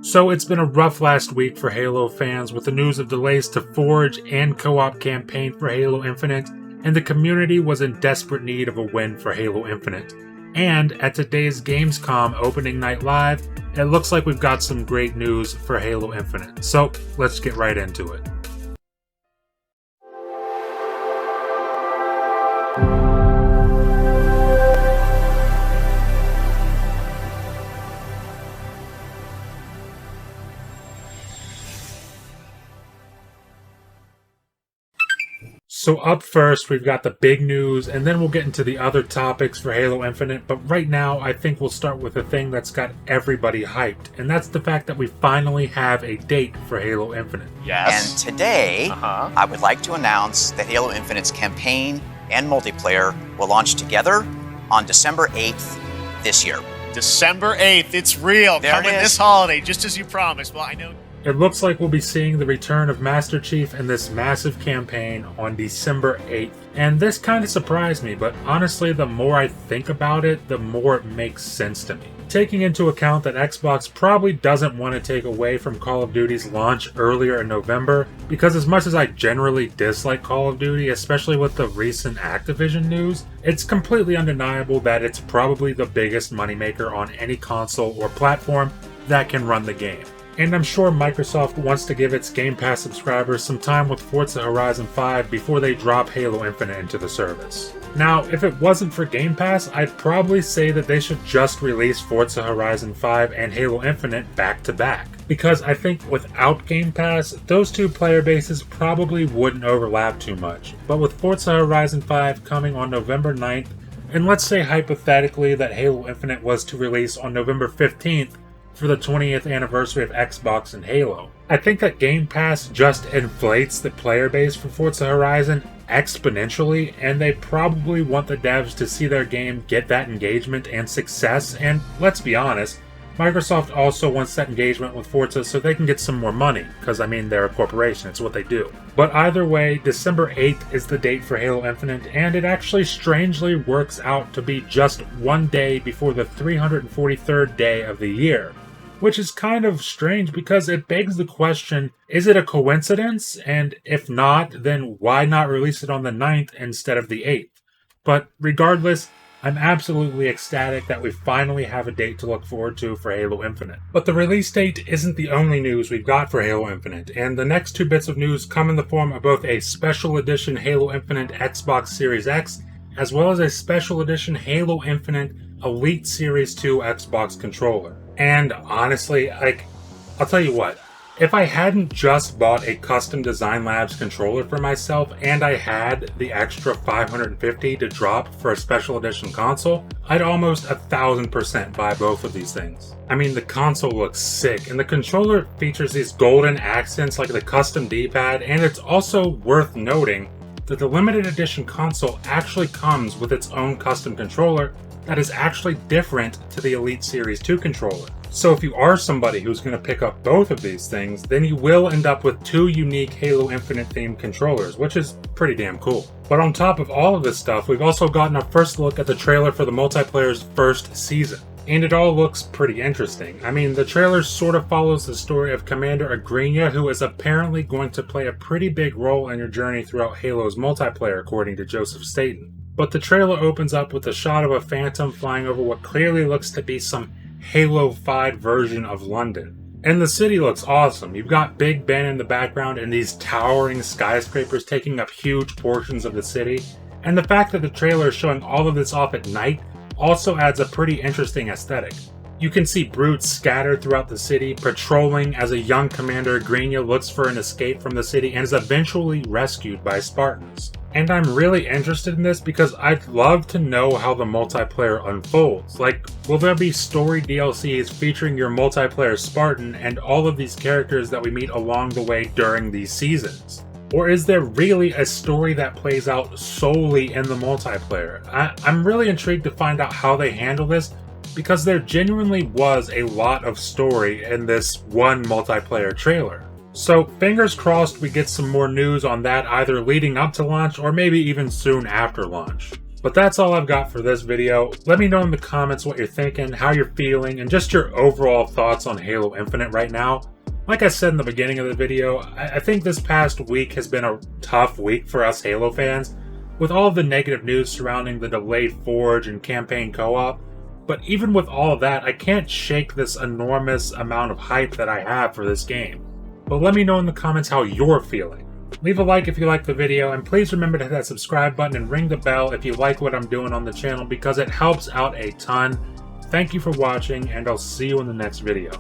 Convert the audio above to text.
So it's been a rough last week for Halo fans with the news of delays to Forge and co-op campaign for Halo Infinite, and the community was in desperate need of a win for Halo Infinite. And at today's Gamescom opening night live, it looks like we've got some great news for Halo Infinite. So let's get right into it. So up first, we've got the big news, and then we'll get into the other topics for Halo Infinite, but right now, I think we'll start with the thing that's got everybody hyped, and that's the fact that we finally have a date for Halo Infinite. Yes. And today, I would like to announce that Halo Infinite's campaign and multiplayer will launch together on December 8th this year. December 8th, it's real. Coming this holiday, just as you promised. Well, I know. It looks like we'll be seeing the return of Master Chief in this massive campaign on December 8th. And this kind of surprised me, but honestly, the more I think about it, the more it makes sense to me. Taking into account that Xbox probably doesn't want to take away from Call of Duty's launch earlier in November, because as much as I generally dislike Call of Duty, especially with the recent Activision news, it's completely undeniable that it's probably the biggest moneymaker on any console or platform that can run the game. And I'm sure Microsoft wants to give its Game Pass subscribers some time with Forza Horizon 5 before they drop Halo Infinite into the service. Now, if it wasn't for Game Pass, I'd probably say that they should just release Forza Horizon 5 and Halo Infinite back to back. Because I think without Game Pass, those two player bases probably wouldn't overlap too much. But with Forza Horizon 5 coming on November 9th, and let's say hypothetically that Halo Infinite was to release on November 15th, for the 20th anniversary of Xbox and Halo, I think that Game Pass just inflates the player base for Forza Horizon exponentially, and they probably want the devs to see their game get that engagement and success, and let's be honest, Microsoft also wants that engagement with Forza so they can get some more money, because I mean, they're a corporation, it's what they do. But either way, December 8th is the date for Halo Infinite, and it actually strangely works out to be just one day before the 343rd day of the year. Which is kind of strange because it begs the question, is it a coincidence? And if not, then why not release it on the 9th instead of the 8th? But regardless, I'm absolutely ecstatic that we finally have a date to look forward to for Halo Infinite. But the release date isn't the only news we've got for Halo Infinite, and the next two bits of news come in the form of both a special edition Halo Infinite Xbox Series X, as well as a special edition Halo Infinite Elite Series 2 Xbox controller. And honestly, I'll tell you what, if I hadn't just bought a Custom Design Labs controller for myself and I had the extra $550 to drop for a special edition console, I'd almost 1000% buy both of these things. I mean, the console looks sick, and the controller features these golden accents like the custom D-pad, and it's also worth noting that the limited edition console actually comes with its own custom controller that is actually different to the Elite Series 2 controller. So if you are somebody who's going to pick up both of these things, then you will end up with two unique Halo Infinite themed controllers, which is pretty damn cool. But on top of all of this stuff, we've also gotten a first look at the trailer for the multiplayer's first season. And it all looks pretty interesting. I mean, the trailer sort of follows the story of Commander Agrinia, who is apparently going to play a pretty big role in your journey throughout Halo's multiplayer, according to Joseph Staten. But the trailer opens up with a shot of a Phantom flying over what clearly looks to be some Halo-fied version of London. And the city looks awesome. You've got Big Ben in the background and these towering skyscrapers taking up huge portions of the city. And the fact that the trailer is showing all of this off at night also adds a pretty interesting aesthetic. You can see brutes scattered throughout the city, patrolling as a young Commander Agrinia looks for an escape from the city and is eventually rescued by Spartans. And I'm really interested in this because I'd love to know how the multiplayer unfolds. Like, will there be story DLCs featuring your multiplayer Spartan and all of these characters that we meet along the way during these seasons? Or is there really a story that plays out solely in the multiplayer? I'm really intrigued to find out how they handle this, because there genuinely was a lot of story in this one multiplayer trailer. So fingers crossed we get some more news on that either leading up to launch or maybe even soon after launch. But that's all I've got for this video. Let me know in the comments what you're thinking, how you're feeling, and just your overall thoughts on Halo Infinite right now. Like I said in the beginning of the video, I think this past week has been a tough week for us Halo fans, with all of the negative news surrounding the delayed Forge and campaign co-op. But even with all of that, I can't shake this enormous amount of hype that I have for this game. But let me know in the comments how you're feeling. Leave a like if you like the video, and please remember to hit that subscribe button and ring the bell if you like what I'm doing on the channel, because it helps out a ton. Thank you for watching, and I'll see you in the next video.